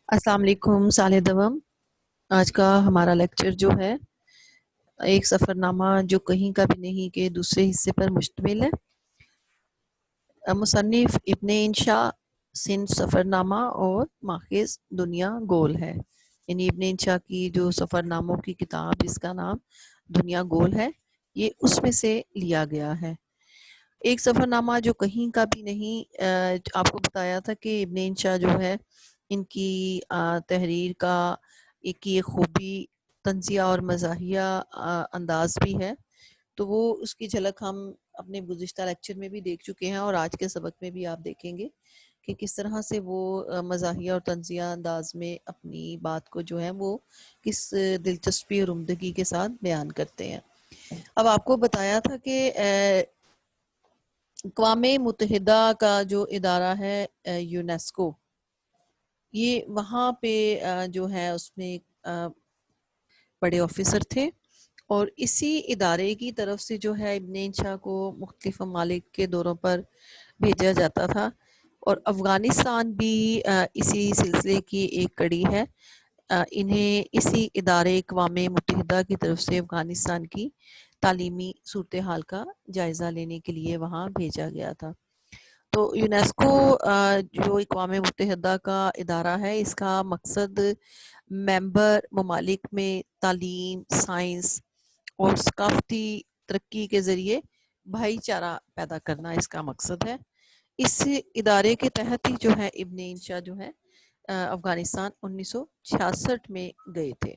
السلام علیکم سال دوم۔ آج کا ہمارا لیکچر جو ہے ایک سفر نامہ جو کہیں کا بھی نہیں کے دوسرے حصے پر مشتمل ہے۔ مصنف ابن انشا سندھ سفر نامہ اور ماخذ دنیا گول ہے، یعنی ابن انشا کی جو سفر ناموں کی کتاب جس کا نام دنیا گول ہے، یہ اس میں سے لیا گیا ہے۔ ایک سفر نامہ جو کہیں کا بھی نہیں، آپ کو بتایا تھا کہ ابن انشا جو ہے ان کی تحریر کا ایک یہ خوبی طنزیہ اور مزاحیہ انداز بھی ہے، تو وہ اس کی جھلک ہم اپنے گزشتہ لیکچر میں بھی دیکھ چکے ہیں اور آج کے سبق میں بھی آپ دیکھیں گے کہ کس طرح سے وہ مزاحیہ اور طنزیہ انداز میں اپنی بات کو جو ہے وہ کس دلچسپی اور عمدگی کے ساتھ بیان کرتے ہیں۔ اب آپ کو بتایا تھا کہ اقوام متحدہ کا جو ادارہ ہے یونیسکو، یہ وہاں پہ جو ہے اس میں بڑے آفیسر تھے، اور اسی ادارے کی طرف سے جو ہے ابن انشا کو مختلف ممالک کے دوروں پر بھیجا جاتا تھا، اور افغانستان بھی اسی سلسلے کی ایک کڑی ہے۔ انہیں اسی ادارے اقوام متحدہ کی طرف سے افغانستان کی تعلیمی صورتحال کا جائزہ لینے کے لیے وہاں بھیجا گیا تھا۔ تو یونیسکو جو اقوام متحدہ کا ادارہ ہے، اس کا مقصد ممبر ممالک میں تعلیم، سائنس اور ثقافتی ترقی کے ذریعے بھائی چارہ پیدا کرنا اس کا مقصد ہے۔ اس ادارے کے تحت ہی جو ہے ابن انشا جو ہے افغانستان 1966 میں گئے تھے،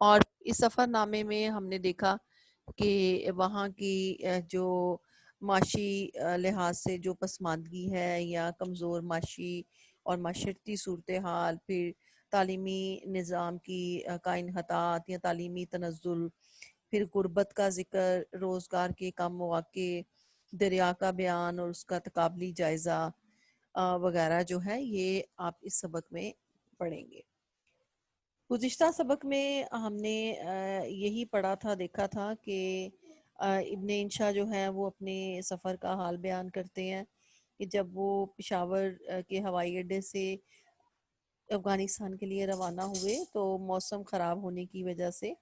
اور اس سفر نامے میں ہم نے دیکھا کہ وہاں کی جو معاشی لحاظ سے جو پسماندگی ہے یا کمزور معاشی اور معاشرتی صورتحال، پھر تعلیمی نظام کی کائنحطاط یا تعلیمی تنزل، پھر غربت کا ذکر، روزگار کے کم مواقع، دریا کا بیان اور اس کا تقابلی جائزہ وغیرہ جو ہے یہ آپ اس سبق میں پڑھیں گے۔ گزشتہ سبق میں ہم نے یہی پڑھا تھا، دیکھا تھا کہ ابن انشا جو ہے وہ اپنے سفر کا حال بیان کرتے ہیں کہ جب وہ پشاور کے ہوائی اڈے سے افغانستان کے لیے روانہ ہوئے تو موسم خراب ہونے کی وجہ سے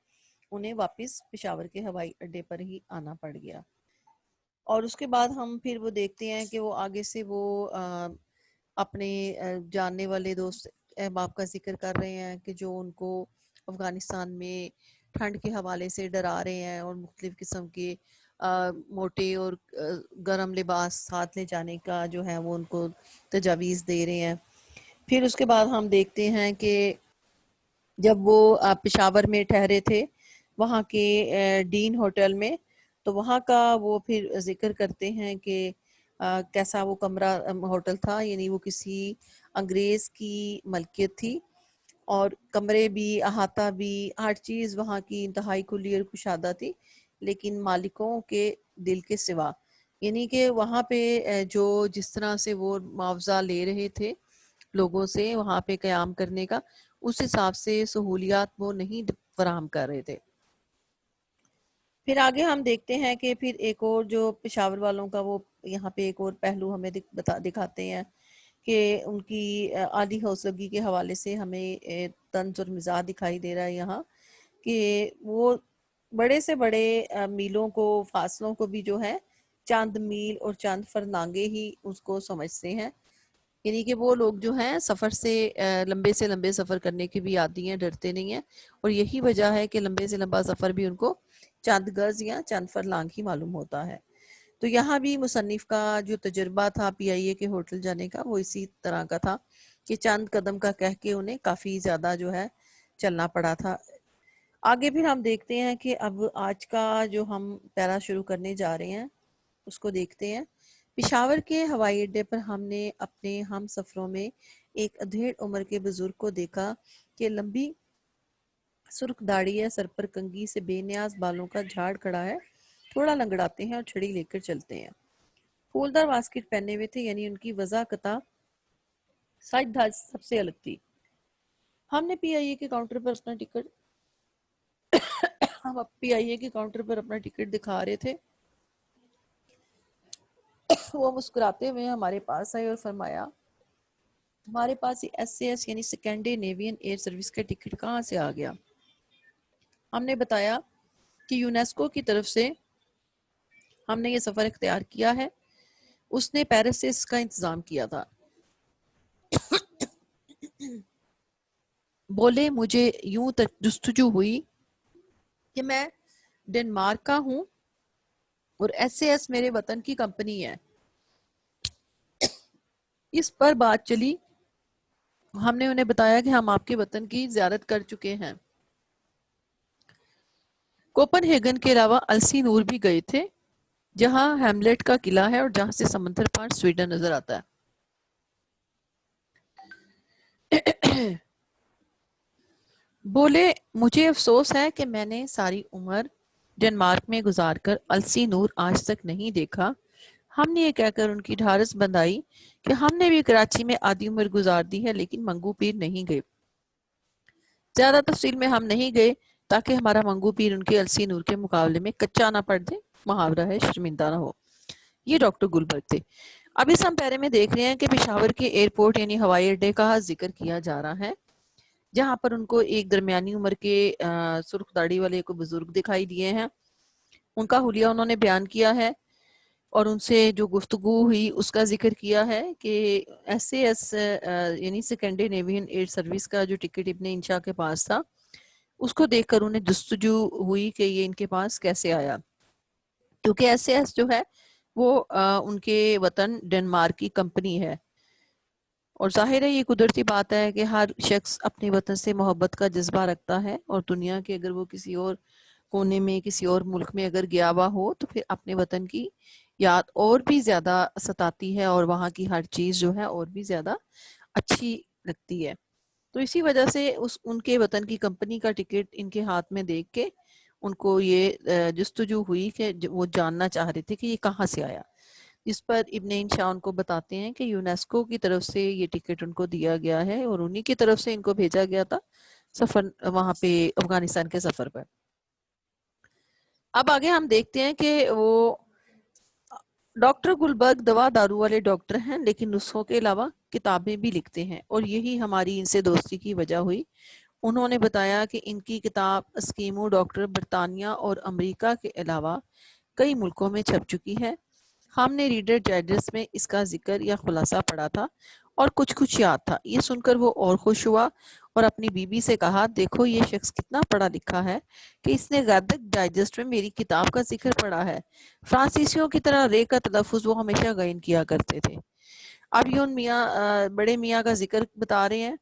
انہیں واپس پشاور کے ہوائی اڈے پر ہی آنا پڑ گیا، اور اس کے بعد ہم پھر وہ دیکھتے ہیں کہ وہ آگے سے وہ اپنے جاننے والے دوست احباب کا ذکر کر رہے ہیں کہ جو ان کو افغانستان میں ٹھنڈ کے حوالے سے ڈرا رہے ہیں اور مختلف قسم کے موٹے اور گرم لباس ساتھ لے جانے کا جو ہے وہ ان کو تجاویز دے رہے ہیں۔ پھر اس کے بعد ہم دیکھتے ہیں کہ جب وہ پشاور میں ٹھہرے تھے وہاں کے ڈین ہوٹل میں، تو وہاں کا وہ پھر ذکر کرتے ہیں کہ کیسا وہ کمرہ ہوٹل تھا، یعنی وہ کسی انگریز کی ملکیت تھی، اور کمرے بھی، احاطہ بھی، ہر چیز وہاں کی انتہائی کھلی اور کشادہ تھی، لیکن مالکوں کے دل کے سوا، یعنی کہ وہاں پہ جو جس طرح سے وہ معاوضہ لے رہے تھے لوگوں سے وہاں پہ قیام کرنے کا، اس حساب سے سہولیات وہ نہیں فراہم کر رہے تھے۔ پھر آگے ہم دیکھتے ہیں کہ پھر ایک اور جو پشاور والوں کا وہ یہاں پہ ایک اور پہلو ہمیں دکھاتے ہیں کہ ان کی عالی حوصلگی کے حوالے سے ہمیں طنز اور مزاح دکھائی دے رہا ہے یہاں، کہ وہ بڑے سے بڑے میلوں کو، فاصلوں کو بھی جو ہے چاند میل اور چاند فرلانگے ہی اس کو سمجھتے ہیں، یعنی کہ وہ لوگ جو ہیں سفر سے لمبے سفر کرنے کے بھی عادی ہیں، ڈرتے نہیں ہیں، اور یہی وجہ ہے کہ لمبے سے لمبا سفر بھی ان کو چاند گز یا چاند فرلانگ ہی معلوم ہوتا ہے۔ تو یہاں بھی مصنف کا جو تجربہ تھا پی آئی اے کے ہوٹل جانے کا وہ اسی طرح کا تھا کہ چند قدم کا کہہ کے انہیں کافی زیادہ جو ہے چلنا پڑا تھا۔ آگے پھر ہم دیکھتے ہیں کہ اب آج کا جو ہم پیرا شروع کرنے جا رہے ہیں اس کو دیکھتے ہیں۔ پشاور کے ہوائی اڈے پر ہم نے اپنے ہم سفروں میں ایک ادھیڑ عمر کے بزرگ کو دیکھا کہ لمبی سرخ داڑھی ہے، سر پر کنگھی سے بے نیاز بالوں کا جھاڑ کھڑا ہے، تھوڑا لنگڑاتے ہیں اور چھڑی لے کر چلتے ہیں۔ پھولدار واسکٹ پہنے ہوئے تھے، یعنی ان کی وضاحت سائڈ دھاج سب سے الگ تھی۔ ہم نے پی آئی اے کے کاؤنٹر پر اپنا ٹکٹ ہم پی آئی اے کے کاؤنٹر پر اپنا ٹکٹ دکھا رہے تھے، وہ مسکراتے ہوئے ہمارے پاس آئے اور فرمایا ہمارے پاس ایس اے ایس یعنی اسکینڈینیوین ایئر سروس کا ٹکٹ کہاں سے آ گیا؟ ہم نے بتایا کہ یونیسکو کی طرف سے ہم نے یہ سفر اختیار کیا ہے، اس نے پیرس سے اس کا انتظام کیا تھا۔ بولے مجھے یوں جستجو ہوئی کہ میں ڈنمارک کا ہوں اور ایس اے ایس میرے وطن کی کمپنی ہے۔ اس پر بات چلی، ہم نے انہیں بتایا کہ ہم آپ کے وطن کی زیارت کر چکے ہیں، کوپن ہیگن کے علاوہ السی نور بھی گئے تھے، جہاں ہیملیٹ کا قلعہ ہے اور جہاں سے سمندر پار سویڈن نظر آتا ہے۔ بولے مجھے افسوس ہے کہ میں نے ساری عمر ڈنمارک میں گزار کر السی نور آج تک نہیں دیکھا۔ ہم نے یہ کہہ کر ان کی ڈھارس بندائی کہ ہم نے بھی کراچی میں آدھی عمر گزار دی ہے لیکن منگو پیر نہیں گئے۔ زیادہ تفصیل میں ہم نہیں گئے تاکہ ہمارا منگو پیر ان کے السی نور کے مقابلے میں کچا نہ پڑ دے، محاورہ ہے شرمندہ نہ ہو۔ یہ ڈاکٹر گلبرگ تھے۔ اب اس ہم پیرے میں دیکھ رہے ہیں کہ پشاور کے ایئرپورٹ یعنی ہوائی اڈے کا ذکر کیا جا رہا ہے، جہاں پر ان کو ایک درمیانی عمر کے سرخ داڑھی والے کو بزرگ دکھائی دیے ہیں۔ ان کا حلیہ انہوں نے بیان کیا ہے اور ان سے جو گفتگو ہوئی اس کا ذکر کیا ہے کہ ایس اے ایس یعنی اسکینڈینیوین ایئر سروس کا جو ٹکٹ ابن انشا کے پاس تھا، اس کو دیکھ کر انہیں جستجو ہوئی کہ یہ ان کے پاس کیسے آیا، کیونکہ ایس اے ایس جو ہے وہ ان کے وطن ڈنمارک کی کمپنی ہے، اور ظاہر ہے یہ قدرتی بات ہے کہ ہر شخص اپنے وطن سے محبت کا جذبہ رکھتا ہے، اور دنیا کے اگر وہ کسی اور کونے میں کسی اور ملک میں اگر گیا ہوا ہو تو پھر اپنے وطن کی یاد اور بھی زیادہ ستاتی ہے اور وہاں کی ہر چیز جو ہے اور بھی زیادہ اچھی لگتی ہے۔ تو اسی وجہ سے ان کے وطن کی کمپنی کا ٹکٹ ان کے ہاتھ میں دیکھ کے ان کو یہ جستجو ہوئی کہ وہ جاننا چاہ رہے تھے کہ یہ کہاں سے آیا، جس پر ابن انشا ان کو بتاتے ہیں کہ یونیسکو کی طرف سے یہ ٹکٹ ان کو دیا گیا ہے اور انہی کی طرف سے ان کو بھیجا گیا تھا سفر وہاں پہ افغانستان کے سفر پر۔ اب آگے ہم دیکھتے ہیں کہ وہ ڈاکٹر گلبرگ دوا دارو والے ڈاکٹر ہیں لیکن نسخوں کے علاوہ کتابیں بھی لکھتے ہیں، اور یہی ہماری ان سے دوستی کی وجہ ہوئی۔ انہوں نے بتایا کہ ان کی کتاب اسکیمو ڈاکٹر برطانیہ اور امریکہ کے علاوہ کئی ملکوں میں چھپ چکی ہے۔ ہم نے ریڈر ڈائجسٹ میں اس کا ذکر یا خلاصہ پڑھا تھا اور کچھ یاد تھا۔ یہ سن کر وہ اور خوش ہوا اور اپنی بیوی سے کہا، دیکھو یہ شخص کتنا پڑھا لکھا ہے کہ اس نے ریڈر ڈائجسٹ میں میری کتاب کا ذکر پڑھا ہے۔ فرانسیسیوں کی طرح رے کا تلفظ وہ ہمیشہ غین کیا کرتے تھے۔ اب یہ ان بڑے میاں کا ذکر بتا رہے ہیں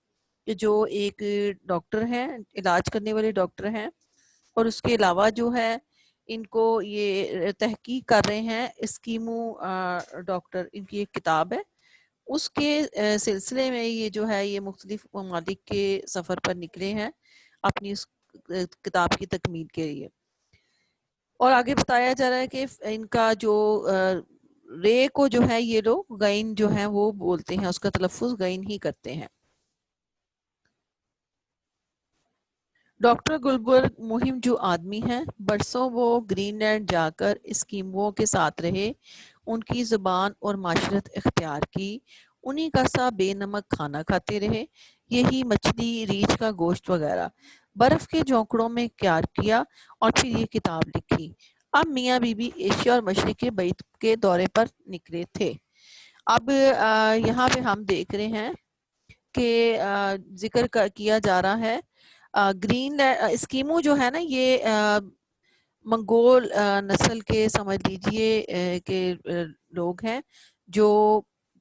کہ جو ایک ڈاکٹر ہیں، علاج کرنے والے ڈاکٹر ہیں، اور اس کے علاوہ جو ہے ان کو یہ تحقیق کر رہے ہیں اسکیمو ڈاکٹر، ان کی ایک کتاب ہے، اس کے سلسلے میں یہ جو ہے یہ مختلف ممالک کے سفر پر نکلے ہیں اپنی اس کتاب کی تکمیل کے لیے۔ اور آگے بتایا جا رہا ہے کہ ان کا جو رے کو جو ہے یہ لوگ غین جو ہیں وہ بولتے ہیں، اس کا تلفظ غین ہی کرتے ہیں۔ ڈاکٹر گلبرگ مہم جو آدمی ہیں، برسوں وہ گرین لینڈ جا کر اسکیموؤں کے ساتھ رہے، ان کی زبان اور معاشرت اختیار کی، انہی کا سا بے نمک کھانا کھاتے رہے، یہی مچھلی ریچھ کا گوشت وغیرہ برف کے جھونکڑوں میں تیار کیا اور پھر یہ کتاب لکھی۔ اب میاں بی بی ایشیا اور مشرق بیت کے دورے پر نکلے تھے۔ اب یہاں پہ ہم دیکھ رہے ہیں کہ ذکر کیا جا رہا ہے گرین لینڈ اسکیمو جو ہے نا، یہ منگول نسل کے سمجھ لیجئے کہ لوگ ہیں جو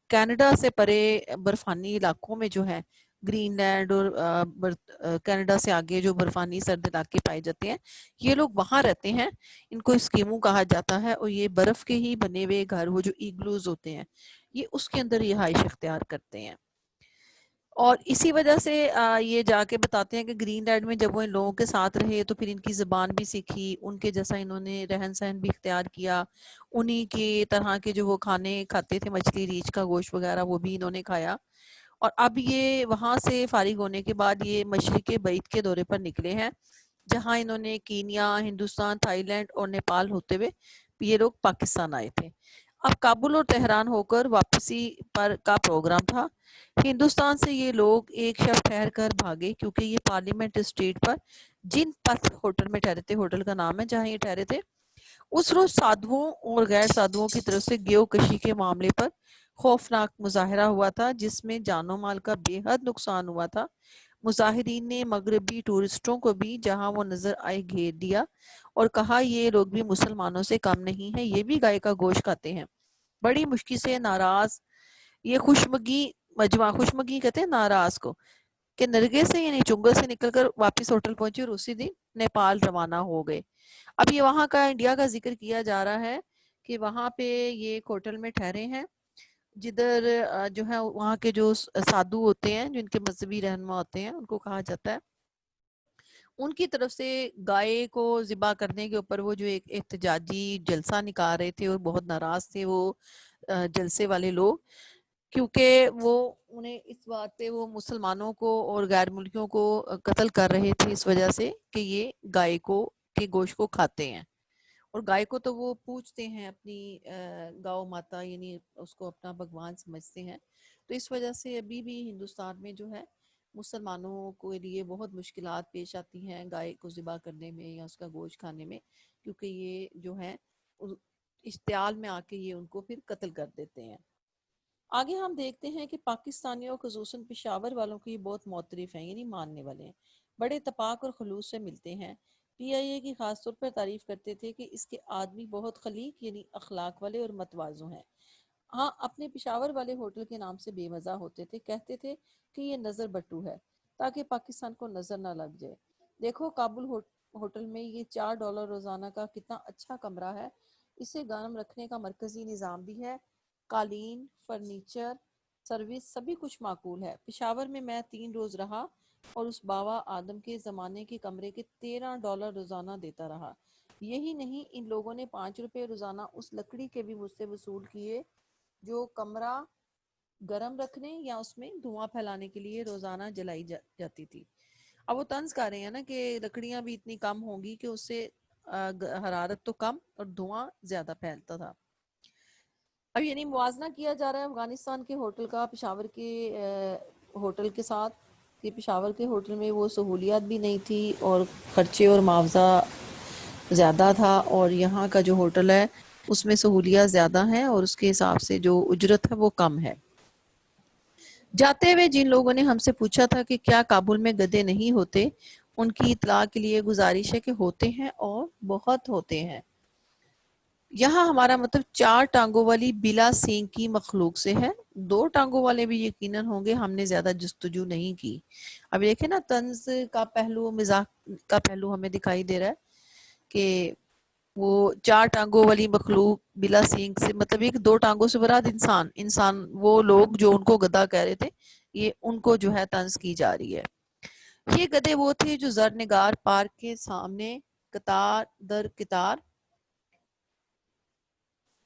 کینیڈا سے پرے برفانی علاقوں میں جو ہے گرین لینڈ اور کینیڈا سے آگے جو برفانی سرد علاقے پائے جاتے ہیں، یہ لوگ وہاں رہتے ہیں، ان کو اسکیمو کہا جاتا ہے، اور یہ برف کے ہی بنے ہوئے گھر، وہ جو ایگلوز ہوتے ہیں، یہ اس کے اندر رہائش اختیار کرتے ہیں۔ اور اسی وجہ سے یہ جا کے بتاتے ہیں کہ گرین لینڈ میں جب وہ ان لوگوں کے ساتھ رہے تو پھر ان کی زبان بھی سیکھی، ان کے جیسا انہوں نے رہن سہن بھی اختیار کیا، انہی کے طرح کے جو وہ کھانے کھاتے تھے، مچھلی ریچھ کا گوشت وغیرہ وہ بھی انہوں نے کھایا۔ اور اب یہ وہاں سے فارغ ہونے کے بعد یہ مشرق بیت کے دورے پر نکلے ہیں، جہاں انہوں نے کینیا، ہندوستان، تھائی لینڈ اور نیپال ہوتے ہوئے یہ لوگ پاکستان آئے تھے۔ اب کابل اور تہران ہو کر واپسی پر کا پروگرام تھا۔ ہندوستان سے یہ لوگ ایک شب ٹھہر کر بھاگے، کیونکہ یہ پارلیمنٹ اسٹریٹ پر جن پتھ ہوٹل میں ٹھہرے تھے، ہوٹل کا نام ہے جہاں یہ ٹھہرے تھے، اس روز سادھوؤں اور غیر سادھوؤں کی طرف سے گیو کشی کے معاملے پر خوفناک مظاہرہ ہوا تھا، جس میں جان و مال کا بے حد نقصان ہوا تھا۔ مظاہرین نے مغربی ٹورسٹوں کو بھی جہاں وہ نظر آئے گھیر دیا اور کہا یہ لوگ بھی مسلمانوں سے کم نہیں ہیں، یہ بھی گائے کا گوشت کھاتے ہیں۔ بڑی مشکل سے ناراض یہ خوشمگی کہتے ہیں ناراض کو، کہ نرگے سے یعنی چنگل سے نکل کر واپس ہوٹل پہنچے اور اسی دن نیپال روانہ ہو گئے۔ اب یہ وہاں کا انڈیا کا ذکر کیا جا رہا ہے کہ وہاں پہ یہ ایک ہوٹل میں ٹھہرے ہیں، جدھر جو ہے وہاں کے جو سادھو ہوتے ہیں، جن کے مذہبی رہنما ہوتے ہیں، ان کو کہا جاتا ہے، ان کی طرف سے گائے کو ذبح کرنے کے اوپر وہ جو ایک احتجاجی جلسہ نکال رہے تھے، اور بہت ناراض تھے وہ جلسے والے لوگ، کیونکہ وہ انہیں اس بات پہ وہ مسلمانوں کو اور غیر ملکیوں کو قتل کر رہے تھے، اس وجہ سے کہ یہ گائے کو کے گوشت کو کھاتے ہیں، اور گائے کو تو وہ پوجتے ہیں، اپنی گاؤ ماتا، یعنی اس کو اپنا بھگوان سمجھتے ہیں۔ تو اس وجہ سے ابھی بھی ہندوستان میں جو ہے مسلمانوں کے لیے بہت مشکلات پیش آتی ہیں گائے کو ذبح کرنے میں یا اس کا گوشت کھانے میں، کیونکہ یہ جو ہے اشتعال میں آ کے یہ ان کو پھر قتل کر دیتے ہیں۔ آگے ہم دیکھتے ہیں کہ پاکستانیوں خصوصاً پشاور والوں کو یہ بہت معترف ہیں، یعنی ماننے والے ہیں، بڑے اتفاق اور خلوص سے ملتے ہیں۔ پی آئی اے کی خاص طور پر تعریف کرتے تھے کہ اس کے آدمی بہت خلیق یعنی اخلاق والے اور متواضع ہیں۔ ہاں، اپنے پشاور والے ہوٹل کے نام سے بے مزہ ہوتے تھے، کہتے تھے کہ یہ نظر بٹو ہے تاکہ پاکستان کو نظر نہ لگ جائے۔ دیکھو کابل ہوٹل میں یہ $4 روزانہ کا کتنا اچھا کمرہ ہے، اسے گرم رکھنے کا مرکزی نظام بھی ہے، قالین، فرنیچر، سروس سبھی کچھ معقول ہے۔ پشاور میں 3 روز رہا اور اس باوا آدم کے زمانے کے کمرے کے $13 روزانہ دیتا رہا۔ یہی نہیں، ان لوگوں نے $5 روزانہ اس لکڑی کے بھی مجھ سے وصول کیے جو کمرہ گرم رکھنے یا اس میں دھواں پھیلانے کے لیے روزانہ جلائی جاتی تھی۔ اب وہ طنز کر رہے ہیں نا کہ لکڑیاں بھی اتنی کم ہوں گی کہ اس سے حرارت تو کم اور دھواں زیادہ پھیلتا تھا۔ اب یعنی موازنہ کیا جا رہا ہے افغانستان کے ہوٹل کا پشاور کے ہوٹل کے ساتھ، کہ پشاور کے ہوٹل میں وہ سہولیات بھی نہیں تھی اور خرچے اور معاوضہ زیادہ تھا، اور یہاں کا جو ہوٹل ہے اس میں سہولیات زیادہ ہیں اور اس کے حساب سے جو اجرت ہے وہ کم ہے۔ جاتے ہوئے جن لوگوں نے ہم سے پوچھا تھا کہ کیا کابل میں گدھے نہیں ہوتے، ان کی اطلاع کے لیے گزارش ہے کہ ہوتے ہیں اور بہت ہوتے ہیں۔ یہاں ہمارا مطلب 4 ٹانگوں والی بلا سینگ کی مخلوق سے ہے، 2 ٹانگوں والے بھی یقیناً ہوں گے، ہم نے زیادہ جستجو نہیں کی۔ اب دیکھیں نا طنز کا پہلو، مزاح کا پہلو ہمیں دکھائی دے رہا ہے کہ وہ 4 ٹانگوں والی مخلوق بلا سینگ سے مطلب ایک 2 ٹانگوں سے مراد انسان وہ لوگ جو ان کو گدھا کہہ رہے تھے، یہ ان کو جو ہے طنز کی جا رہی ہے۔ یہ گدھے وہ تھے جو زرنگار پارک کے سامنے قطار در قطار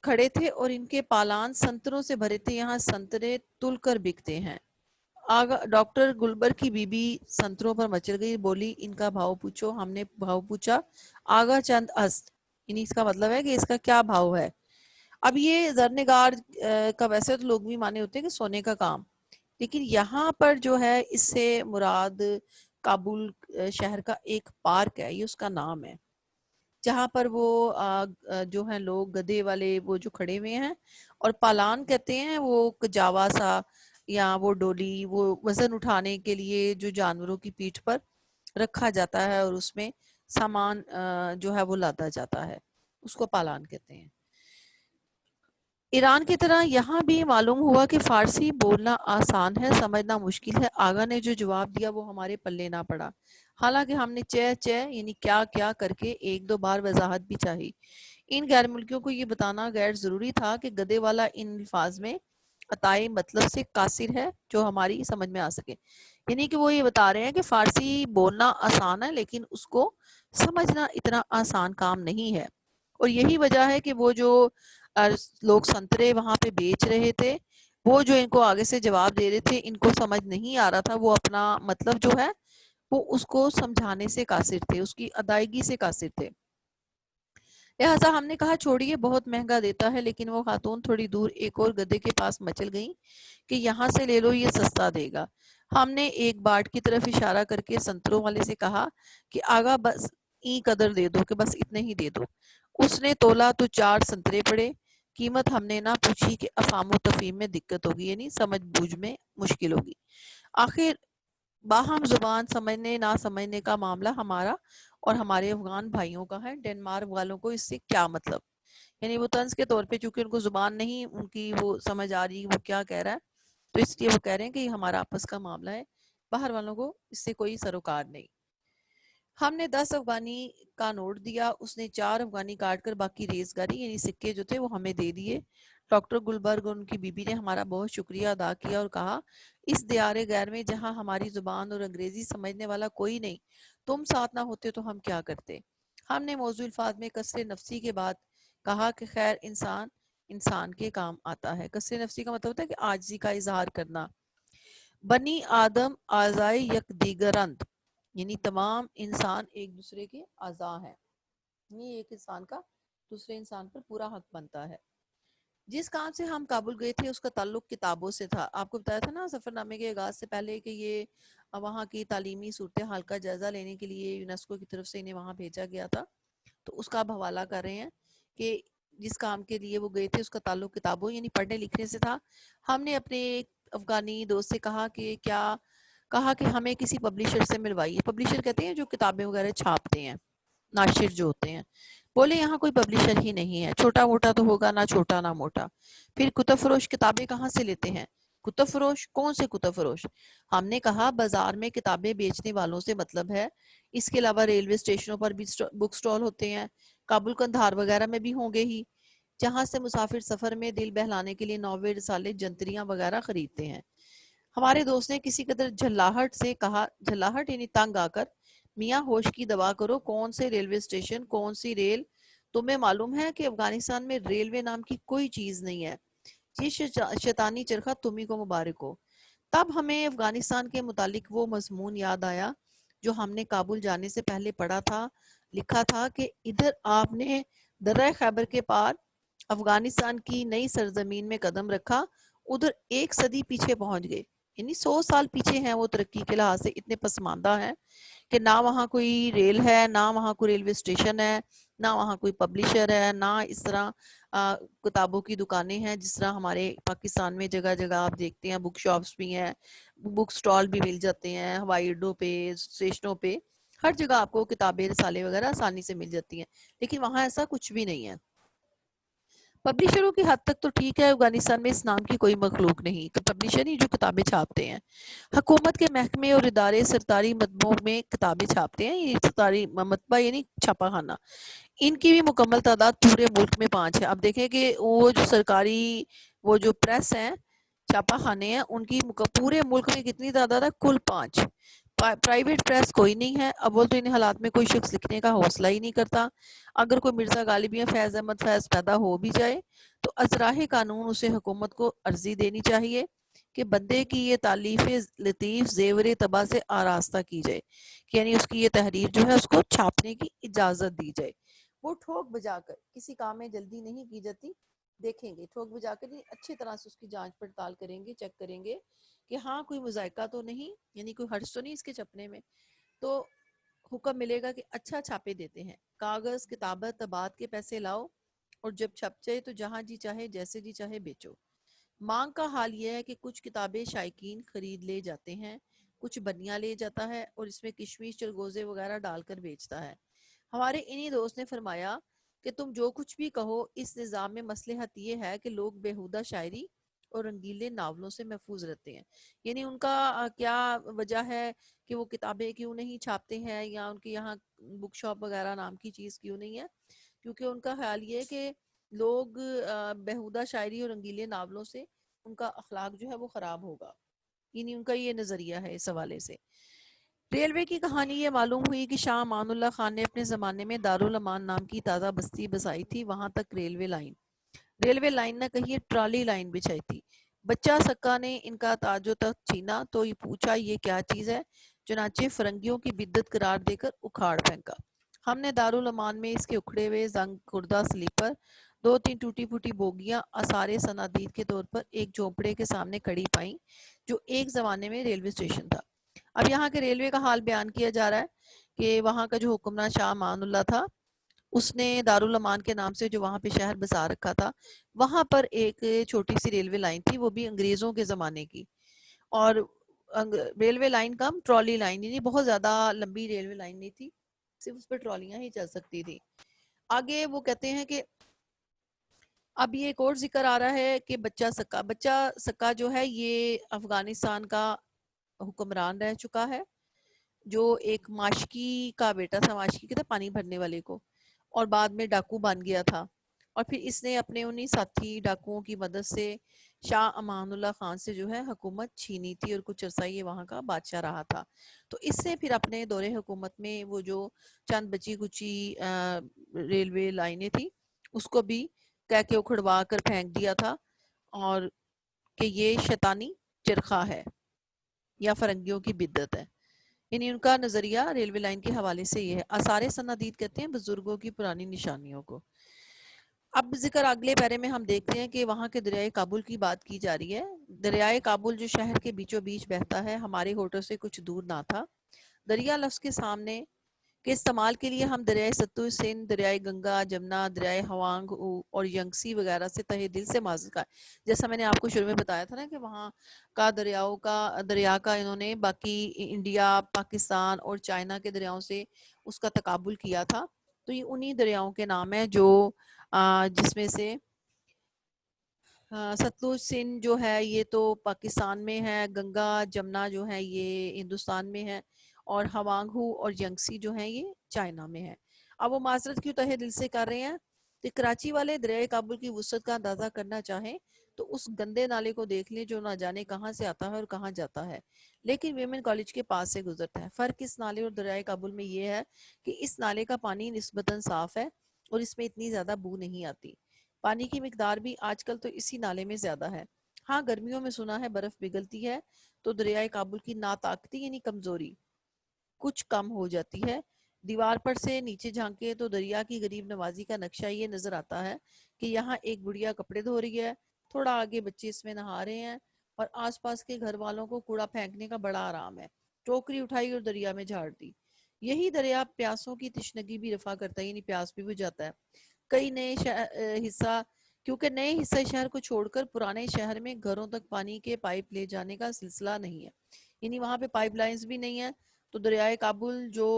کھڑے تھے اور ان کے پالان سنتروں سے بھرے تھے، یہاں سنترے تل کر بکتے ہیں۔ ڈاکٹر گلبر کی بی بی سنتروں پر مچل گئی، بولی ان کا بھاؤ پوچھو۔ ہم نے بھاؤ پوچھا، آگا چند است، یعنی اس کا مطلب ہے کہ اس کا کیا بھاؤ ہے۔ اب یہ زرنگار کا ویسے تو لوگ بھی مانے ہوتے ہیں کہ سونے کا کام، لیکن یہاں پر جو ہے اس سے مراد کابل شہر کا ایک پارک ہے، یہ اس کا نام ہے، جہاں پر وہ جو ہیں لوگ گدھے والے وہ جو کھڑے ہوئے ہیں، اور پالان کہتے ہیں وہ کجاوا سا یا وہ ڈولی، وہ وزن اٹھانے کے لیے جو جانوروں کی پیٹھ پر رکھا جاتا ہے اور اس میں سامان جو ہے وہ لادا جاتا ہے، اس کو پالان کہتے ہیں۔ ایران کی طرح یہاں بھی معلوم ہوا کہ فارسی بولنا آسان ہے، سمجھنا مشکل ہے۔ آغا نے جو جواب دیا وہ ہمارے پلے نہ پڑا، حالانکہ ہم نے چہ یعنی کیا کیا کر کے 1-2 بار وضاحت بھی چاہی۔ ان غیر ملکیوں کو یہ بتانا غیر ضروری تھا کہ گدھے والا ان الفاظ میں عطائی مطلب سے قاصر ہے جو ہماری سمجھ میں آ سکے، یعنی کہ وہ یہ بتا رہے ہیں کہ فارسی بولنا آسان ہے لیکن اس کو سمجھنا اتنا آسان کام نہیں ہے، اور یہی وجہ ہے کہ وہ جو لوگ سنترے وہاں پہ بیچ رہے تھے، وہ جو ان کو آگے سے جواب دے رہے تھے، ان کو سمجھ نہیں آ رہا تھا، وہ اپنا مطلب جو ہے وہ اس کو سمجھانے سے قاصر تھے، اس کی ادائیگی سے قاصر تھے۔ لہٰذا ہم نے کہا چھوڑیے بہت مہنگا دیتا ہے، لیکن وہ خاتون تھوڑی دور ایک اور گدے کے پاس مچل گئیں کہ یہاں سے لے لو، یہ سستا دے گا۔ ہم نے ایک باٹ کی طرف اشارہ کر کے سنتروں والے سے کہا کہ آگا بس ای قدر دے دو، کہ بس اتنے ہی دے دو۔ اس نے تولا تو 4 سنترے پڑے۔ قیمت ہم نے نہ پوچھی کہ افہام و تفہیم میں دقت ہوگی، یعنی سمجھ بوجھ میں مشکل ہوگی۔ آخر باہم زبان سمجھنے نہ سمجھنے کا معاملہ ہمارا اور ہمارے افغان بھائیوں کا ہے، ڈنمارک والوں کو اس سے کیا مطلب؟ یعنی وہ طنز کے طور پہ چونکہ ان کو زبان نہیں ان کی وہ سمجھ آ رہی وہ کیا کہہ رہا ہے، تو اس لیے وہ کہہ رہے ہیں کہ یہ ہمارا آپس کا معاملہ ہے، باہر والوں کو اس سے کوئی سروکار نہیں۔ ہم نے 10 افغانی کا نوٹ دیا، اس نے 4 افغانی کاٹ کر باقی ریزگاری یعنی سکے جو تھے وہ ہمیں دے دیے۔ ڈاکٹر گلبرگ اور ان کی بیوی نے ہمارا بہت شکریہ ادا کیا اور کہا اس دیار غیر میں جہاں ہماری زبان اور انگریزی سمجھنے والا کوئی نہیں، تم ساتھ نہ ہوتے تو ہم کیا کرتے۔ ہم نے موضوع الفاظ میں کسر نفسی کے بعد کہا کہ خیر انسان انسان کے کام آتا ہے۔ کسر نفسی کا مطلب ہوتا ہے کہ عاجزی کا اظہار کرنا۔ بنی آدم اعضائے یک دیگرند، یعنی تمام انسان ایک دوسرے کے اعضاء ہیں، یہ ایک انسان کا دوسرے انسان پر پورا حق بنتا ہے۔ جس کام سے ہم کابل گئے تھے اس کا تعلق کتابوں سے تھا۔ آپ کو بتایا تھا نا سفر نامے کے آغاز سے پہلے کہ یہ وہاں کی تعلیمی صورتحال کا جائزہ لینے کے لیے یونیسکو کی طرف سے انہیں وہاں بھیجا گیا تھا، تو اس کا اب حوالہ کر رہے ہیں کہ جس کام کے لیے وہ گئے تھے اس کا تعلق کتابوں یعنی پڑھنے لکھنے سے تھا۔ ہم نے اپنے ایک افغانی دوست سے کہا کہ ہمیں کسی پبلشر سے ملوائیے۔ پبلشر کہتے ہیں جو کتابیں وغیرہ چھاپتے ہیں، ناشر جو ہوتے ہیں۔ بولے یہاں کوئی پبلشر ہی نہیں ہے، چھوٹا موٹا تو ہوگا، نہ چھوٹا نہ موٹا۔ پھر کتب فروش کتابیں کہاں سے لیتے ہیں؟ کتب فروش کون سے کتب فروش؟ ہم نے کہا بازار میں کتابیں بیچنے والوں سے مطلب ہے، اس کے علاوہ ریلوے اسٹیشنوں پر بھی بک سٹال ہوتے ہیں، کابل کندھار وغیرہ میں بھی ہوں گے ہی، جہاں سے مسافر سفر میں دل بہلانے کے لیے ناول رسالے جنتریاں وغیرہ خریدتے ہیں۔ ہمارے دوست نے کسی قدر جھلاہٹ سے کہا، جھلاہٹ یعنی تنگ آ کر، میاں ہوش کی دوا کرو، کون سے ریلوے اسٹیشن، کون سی ریل؟ تمہیں معلوم ہے کہ افغانستان میں ریلوے نام کی کوئی چیز نہیں ہے، یہ شیطانی چرخہ تمہیں کو مبارک ہو۔ تب ہمیں افغانستان کے متعلق وہ مضمون یاد آیا جو ہم نے کابل جانے سے پہلے پڑھا تھا۔ لکھا تھا کہ ادھر آپ نے درہ خیبر کے پار افغانستان کی نئی سرزمین میں قدم رکھا، ادھر 1 صدی پیچھے پہنچ گئے، یعنی 100 سال پیچھے ہیں وہ، ترقی کے لحاظ سے اتنے پسماندہ ہیں کہ نہ وہاں کوئی ریل ہے، نہ وہاں کوئی ریلوے اسٹیشن ہے، نہ وہاں کوئی پبلشر ہے، نہ اس طرح کتابوں کی دکانیں ہیں جس طرح ہمارے پاکستان میں جگہ جگہ آپ دیکھتے ہیں، بک شاپس بھی ہیں، بک سٹال بھی مل جاتے ہیں، ہوائی اڈوں پہ، اسٹیشنوں پہ، ہر جگہ آپ کو کتابیں رسالے وغیرہ آسانی سے مل جاتی ہیں، لیکن وہاں ایسا کچھ بھی نہیں ہے۔ پبلشروں کی حد تک تو ٹھیک ہے، افغانستان میں اس نام کی کوئی مخلوق نہیں کہ پبلشر ہی جو کتابیں چھاپتے ہیں۔ حکومت کے محکمے اور ادارے سرکاری مطبعوں میں کتابیں چھاپتے ہیں، یہ سرکاری مطبع یعنی چھاپا خانہ، ان کی بھی مکمل تعداد پورے ملک میں 5 ہے۔ اب دیکھیں کہ وہ جو سرکاری وہ جو پریس ہیں، چھاپا خانے ہیں، ان کی پورے ملک میں کتنی تعداد ہے؟ کل 5۔ پرائیویٹ پریس کوئی نہیں ہے۔ اول تو ان حالات میں کوئی شخص لکھنے کا حوصلہ ہی نہیں کرتا۔ اگر کوئی مرزا غالب یا فیض احمد فیض پیدا ہو بھی جائے تو ازراہ قانون اسے حکومت کو عرضی دینی چاہیے کہ بندے کی یہ تالیف لطیف زیور طبع سے آراستہ کی جائے، کہ یعنی اس کی یہ تحریر جو ہے اس کو چھاپنے کی اجازت دی جائے۔ وہ ٹھوک بجا کر کسی کام میں جلدی نہیں کی جاتی، دیکھیں گے ٹھوک بجا کر اچھی طرح سے اس کی جانچ پڑتال کریں گے، چیک کریں گے کہ ہاں کوئی مذائقہ تو نہیں، یعنی کوئی حرج تو نہیں اس کے چھپنے میں، تو حکم ملے گا کہ اچھا چھاپے دیتے ہیں، کاغذ کتابت طباعت کے پیسے لاؤ اور جب چھپ جائے تو جہاں جی چاہے جیسے جی چاہے بیچو۔ مانگ کا حال یہ ہے کہ کچھ کتابیں شائقین خرید لے جاتے ہیں، کچھ بنیا لے جاتا ہے اور اس میں کشمش چلگوزے وغیرہ ڈال کر بیچتا ہے۔ ہمارے انہی دوست نے فرمایا کہ تم جو کچھ بھی کہو، اس نظام میں مصلحت یہ ہے کہ لوگ بےہودہ شاعری اور رنگیلے ناولوں سے محفوظ رہتے ہیں۔ یعنی ان کا کیا وجہ ہے کہ وہ کتابیں کیوں نہیں چھاپتے ہیں یا ان کے یہاں بک شاپ وغیرہ نام کی چیز کیوں نہیں ہے؟ کیونکہ ان کا خیال یہ ہے کہ لوگ بےہودہ شاعری اور رنگیلے ناولوں سے ان کا اخلاق جو ہے وہ خراب ہوگا، یعنی ان کا یہ نظریہ ہے اس حوالے سے۔ ریلوے کی کہانی یہ معلوم ہوئی کہ شاہ امان اللہ خان نے اپنے زمانے میں دارالامان نام کی تازہ بستی بسائی تھی، وہاں تک ریلوے لائن نہ کہیے ٹرالی لائن بچھائی تھی۔ بچہ سکا نے ان کا تاج و تخت چھینا تو یہ پوچھا یہ کیا چیز ہے، چنانچہ فرنگیوں کی بدت قرار دے کر اکھاڑ پھینکا۔ ہم نے دارالامان میں اس کے اکھڑے ہوئے زنگ خوردہ سلیپر، 2-3 ٹوٹی پھوٹی بوگیاں آثار صنادید کے طور پر ایک جھونپڑے کے سامنے کھڑی پائیں جو ایک زمانے میں ریلوے اسٹیشن تھا۔ اب یہاں کے ریلوے کا حال بیان کیا جا رہا ہے کہ وہاں کا جو حکمراں شاہ امان اللہ تھا، اس نے دارالامان کے نام سے جو وہاں پہ شہر بسا رکھا تھا، وہاں پر ایک چھوٹی سی ریلوے لائن تھی، وہ بھی انگریزوں کے زمانے کی، اور ریلوے لائن کم ٹرالی لائن، یعنی بہت زیادہ لمبی ریلوے لائن نہیں تھی، صرف اس پہ ٹرالیاں ہی چل سکتی تھی۔ آگے وہ کہتے ہیں کہ اب یہ ایک اور ذکر آ رہا ہے کہ بچہ سکا جو ہے یہ افغانستان کا حکمران رہ چکا ہے، جو ایک ماشکی کا بیٹا تھا، ماشکی کے تھا پانی بھرنے والے کو، اور بعد میں ڈاکو بن گیا تھا، اور پھر اس نے اپنے انہی ساتھی ڈاکوؤں کی مدد سے شاہ امان اللہ خان سے جو ہے حکومت چھینی تھی، اور کچھ عرصہ یہ وہاں کا بادشاہ رہا تھا۔ تو اس سے پھر اپنے دور حکومت میں وہ جو چند بچی کچی ریلوے لائنیں تھی اس کو بھی کہہ کے اکھڑوا کر پھینک دیا تھا، اور کہ یہ شیطانی چرخہ ہے یا فرنگیوں کی بدعت ہے، یعنی ان کا نظریہ ریلوے لائن کے حوالے سے یہ ہے۔ آثار صنادید کہتے ہیں بزرگوں کی پرانی نشانیوں کو۔ اب ذکر اگلے پیرے میں ہم دیکھتے ہیں کہ وہاں کے دریائے کابل کی بات کی جا رہی ہے۔ دریائے کابل جو شہر کے بیچوں بیچ بہتا ہے، ہمارے ہوٹل سے کچھ دور نہ تھا۔ دریا لفظ کے سامنے کے استعمال کے لیے ہم دریائے ستلج، سندھ، دریائے گنگا، جمنا، دریائے ہوانگ اور ینگسی وغیرہ سے تہہ دل سے معذرت کا، جیسا میں نے آپ کو شروع میں بتایا تھا نا کہ وہاں کا دریا کا انہوں نے باقی انڈیا، پاکستان اور چائنا کے دریاؤں سے اس کا تقابل کیا تھا، تو یہ انہی دریاؤں کے نام ہے جو جس میں سے ستلج سندھ جو ہے یہ تو پاکستان میں ہے، گنگا جمنا جو ہے یہ ہندوستان میں ہے، اور ہوانگہو اور ینگسی جو ہیں یہ چائنا میں ہے۔ اب وہ معذرت کیوں تہہ دل سے کر رہے ہیں کہ کراچی والے دریائے کابل کی وسعت کا اندازہ کرنا چاہیں تو اس گندے نالے کو دیکھ لیں جو نہ جانے کہاں سے آتا ہے اور کہاں جاتا ہے، لیکن ویمن کالج کے پاس سے گزرتا ہے۔ فرق اس نالے اور دریائے کابل میں یہ ہے کہ اس نالے کا پانی نسبتاً صاف ہے اور اس میں اتنی زیادہ بو نہیں آتی، پانی کی مقدار بھی آج کل تو اسی نالے میں زیادہ ہے۔ ہاں گرمیوں میں سنا ہے برف پگھلتی ہے تو دریائے کابل کی ناطاقتی یعنی کمزوری کچھ کم ہو جاتی ہے۔ دیوار پر سے نیچے جھانکے تو دریا کی غریب نوازی کا نقشہ یہ نظر آتا ہے کہ یہاں ایک بڑھیا کپڑے دھو رہی ہے، تھوڑا آگے بچے اس میں نہا رہے ہیں، اور آس پاس کے گھر والوں کو کوڑا پھینکنے کا بڑا آرام ہے، ٹوکری اٹھائی اور دریا میں جھاڑ دی۔ یہی دریا پیاسوں کی تشنگی بھی رفع کرتا ہے، یعنی پیاس بھی بجھاتا ہے۔ کئی نئے حصہ کیونکہ نئے حصہ شہر کو چھوڑ کر پرانے شہر میں گھروں تک پانی کے پائپ لے جانے کا سلسلہ نہیں ہے، یعنی وہاں پہ پائپ لائنز بھی نہیں ہیں، تو دریائے کابل جو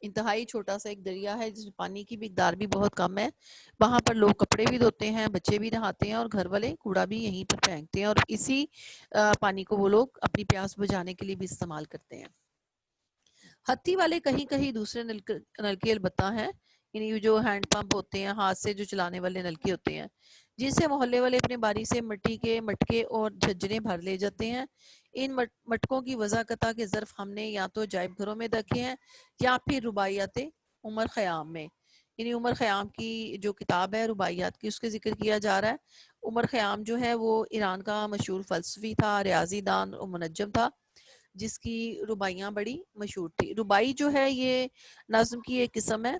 انتہائی چھوٹا سا ایک دریا ہے جس میں پانی کی مقدار بھی بہت کم ہے، وہاں پر لوگ کپڑے بھی دھوتے ہیں، بچے بھی نہاتے ہیں، اور گھر والے کوڑا بھی یہیں پر پھینکتے ہیں، اور اسی پانی کو وہ لوگ اپنی پیاس بجھانے کے لیے بھی استعمال کرتے ہیں۔ ہتھی والے کہیں کہیں دوسرے نلکے البتہ ہیں، یعنی جو ہینڈ پمپ ہوتے ہیں، ہاتھ سے جو چلانے والے نلکے ہوتے ہیں، جن سے محلے والے اپنے باری سے مٹی کے مٹکے اور جھجنے بھر لے جاتے ہیں۔ ان مٹکوں کی وضاحت کے ظرف ہم نے یا تو عجائب گھروں میں دیکھے ہیں یا پھر رباعیات عمر خیام میں، یعنی عمر خیام کی جو کتاب ہے رباعیات کی، اس کے ذکر کیا جا رہا ہے۔ عمر خیام جو ہے وہ ایران کا مشہور فلسفی تھا، ریاضی دان اور منجم تھا، جس کی رباعیاں بڑی مشہور تھی۔ رباعی جو ہے یہ نظم کی ایک قسم ہے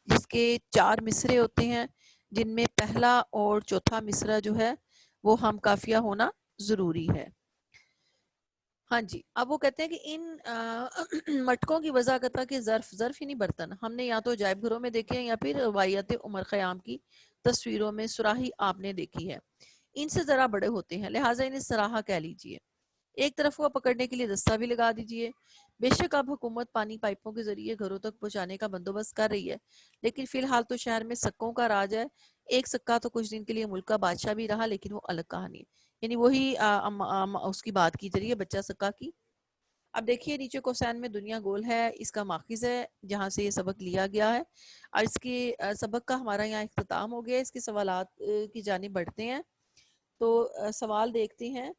جس کے 4 مصرے ہوتے ہیں، جن میں پہلا اور چوتھا مصرع جو ہے وہ ہم قافیہ ہونا ضروری ہے۔ ہاں جی، اب وہ کہتے ہیں کہ ان مٹکوں کی وضاحت کے ظرف یعنی برتن ہم نے یا تو عجائب گھروں میں دیکھے ہیں یا پھر روایت عمر خیام کی تصویروں میں سراہی آپ نے دیکھی ہے۔ ان سے ذرا بڑے ہوتے ہیں، لہٰذا انہیں سراہا کہہ لیجئے۔ ایک طرف کو پکڑنے کے لیے دستہ بھی لگا دیجئے۔ بے شک اب حکومت پانی پائپوں کے ذریعے گھروں تک پہنچانے کا بندوبست کر رہی ہے، لیکن فی الحال تو شہر میں سکوں کا راج ہے۔ ایک سکہ تو کچھ دن کے لیے ملک کا بادشاہ بھی رہا، لیکن وہ الگ کہانی ہے، یعنی وہی اس کی بات کی جا رہی ہے بچہ سکہ کی۔ اب دیکھیے نیچے کوسین میں دنیا گول ہے، اس کا ماخذ ہے جہاں سے یہ سبق لیا گیا ہے، اور اس کے سبق کا ہمارا یہاں اختتام ہو گیا۔ اس کے سوالات کی جانب بڑھتے ہیں، تو سوال دیکھتے ہیں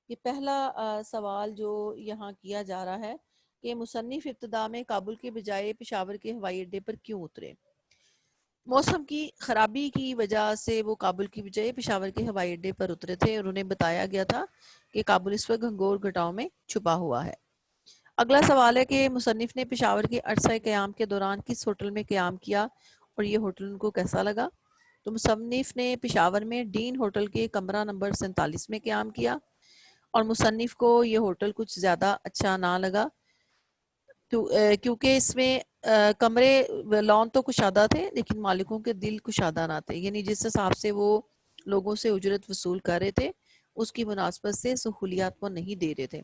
کہ پہلا سوال جو یہاں کیا جا رہا ہے کہ مصنف ابتدا میں کابل کے بجائے پشاور کے ہوائی اڈے پر کیوں اترے؟ موسم کی خرابی کی وجہ سے وہ کابل کی بجائے پشاور کے ہوائی اڈے پر اترے تھے، اور انہیں بتایا گیا تھا کہ کابل اس وقت گھنگور گھٹاؤں میں چھپا ہوا ہے۔ اگلا سوال ہے کہ مصنف نے پشاور کے عرصہ قیام کے دوران کس ہوٹل میں قیام کیا اور یہ ہوٹل ان کو کیسا لگا؟ تو مصنف نے پشاور میں ڈین ہوٹل کے کمرہ نمبر 47 میں قیام کیا اور مصنف کو یہ ہوٹل کچھ زیادہ اچھا نہ لگا کیونکہ اس میں کمرے لان تو کشادہ تھے لیکن مالکوں کے دل کشادہ نہ تھے، یعنی جس حساب سے وہ لوگوں سے اجرت وصول کر رہے تھے اس کی مناسبت سے سہولیات وہ نہیں دے رہے تھے۔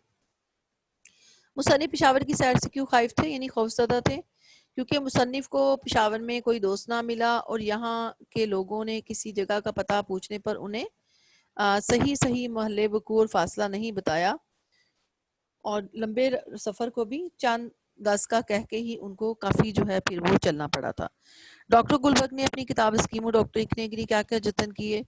مصنف پشاور کی سیر سے کیوں خائف تھے، یعنی خوفزدہ تھے؟ کیونکہ مصنف کو پشاور میں کوئی دوست نہ ملا اور یہاں کے لوگوں نے کسی جگہ کا پتہ پوچھنے پر انہیں صحیح محلے وقوع اور فاصلہ نہیں بتایا اور لمبے سفر کو بھی چند گز کا کہہ کے ہی ان کو کافی جو ہے پھر وہ چلنا پڑا تھا۔ ڈاکٹر گلبرگ نے اپنی کتاب اسکیمو ڈاکٹر کے لیے کیا کیا جتن کیے؟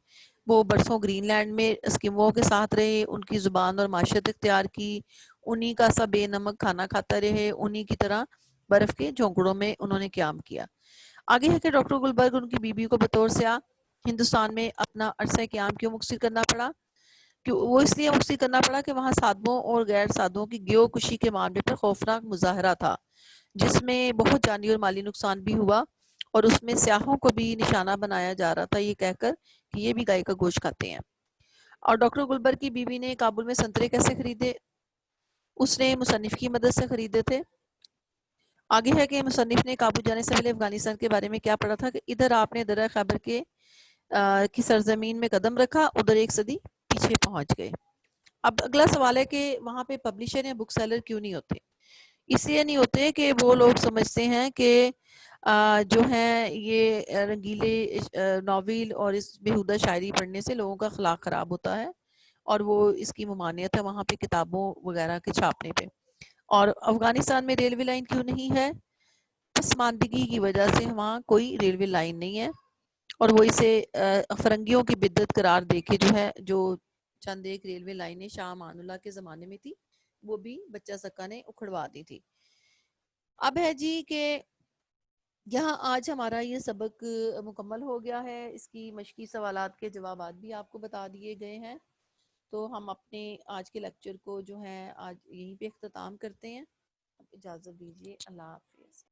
وہ برسوں گرین لینڈ میں اسکیمو کے ساتھ رہے، ان کی زبان اور معاشرت اختیار کی، انہی کا سا بے نمک کھانا کھاتا رہے، انہی کی طرح برف کے جھونپڑوں میں انہوں نے قیام کیا۔ آگے ہے کہ ڈاکٹر گلبرگ ان کی بیوی کو بطور سیاح ہندوستان میں اپنا عرصہ قیام کیوں مختصر کرنا پڑا؟ کہ وہ اس لیے مختصر کرنا پڑا کہ وہاں سادھوؤں اور غیر سادھوؤں کی گیو کشی کے معاملے پر خوفناک مظاہرہ تھا جس میں بہت جانی اور مالی نقصان بھی ہوا اور اس میں سیاحوں کو بھی نشانہ بنایا جا رہا تھا یہ کہہ کر کہ یہ بھی گائے کا گوشت کھاتے ہیں۔ اور ڈاکٹر گلبرگ کی بیوی نے کابل میں سنترے کیسے خریدے؟ اس نے مصنف کی مدد سے خریدے تھے۔ آگے ہے کہ مصنف نے کابل جانے سے پہلے افغانستان کے بارے میں کیا پڑھا تھا کہ ادھر آپ نے درہ خیبر کی سرزمین میں قدم رکھا، ادھر ایک صدی پیچھے پہنچ گئے۔ اب اگلا سوال ہے کہ وہاں پہ پبلشر یا بک سیلر کیوں نہیں ہوتے؟ اس لیے نہیں ہوتے کہ وہ لوگ سمجھتے ہیں کہ جو ہیں یہ رنگیلے ناول اور اس بیہودہ شاعری پڑھنے سے لوگوں کا اخلاق خراب ہوتا ہے اور وہ اس کی ممانعت ہے وہاں پہ کتابوں وغیرہ کے چھاپنے پہ۔ اور افغانستان میں ریلوے لائن کیوں نہیں ہے؟ پسماندگی کی وجہ سے وہاں کوئی ریلوے لائن نہیں ہے اور وہ اسے فرنگیوں کی بدعت قرار دے کے جو ہے جو چند ایک ریلوے لائنیں شاہ امان اللہ کے زمانے میں تھی وہ بھی بچہ سکا نے اکھڑوا دی تھی۔ اب ہے جی کہ یہاں آج ہمارا یہ سبق مکمل ہو گیا ہے، اس کی مشقی سوالات کے جوابات بھی آپ کو بتا دیے گئے ہیں، تو ہم اپنے آج کے لیکچر کو جو ہے آج یہیں پہ اختتام کرتے ہیں۔ اجازت دیجیے، اللہ حافظ۔